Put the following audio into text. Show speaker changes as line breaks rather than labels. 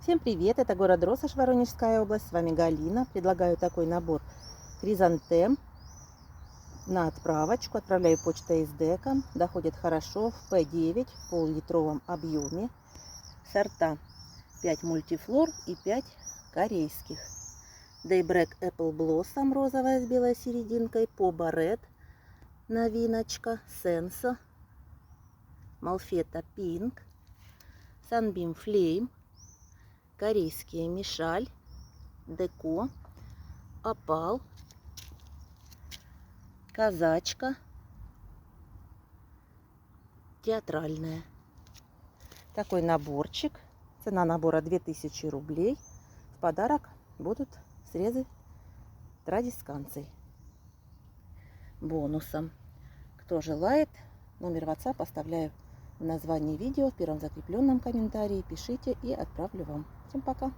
Всем привет, это город Россошь, Воронежская область, с вами Галина. Предлагаю такой набор хризантем на отправочку. Отправляю почтой СДЭКом, доходит хорошо в П9 в пол-литровом объеме. Сорта 5 мультифлор и 5 корейских. Daybreak Apple Blossom розовая с белой серединкой, Поба Red новиночка, Сенсо, Малфета Pink, Sunbeam Flame, корейские Мишаль, Деко, Опал, Казачка, театральная. Такой наборчик. Цена набора 2000 рублей. В подарок будут срезы традисканций. Бонусом. Кто желает, номер WhatsApp оставляю в названии видео, в первом закрепленном комментарии. Пишите и отправлю вам. Всем пока!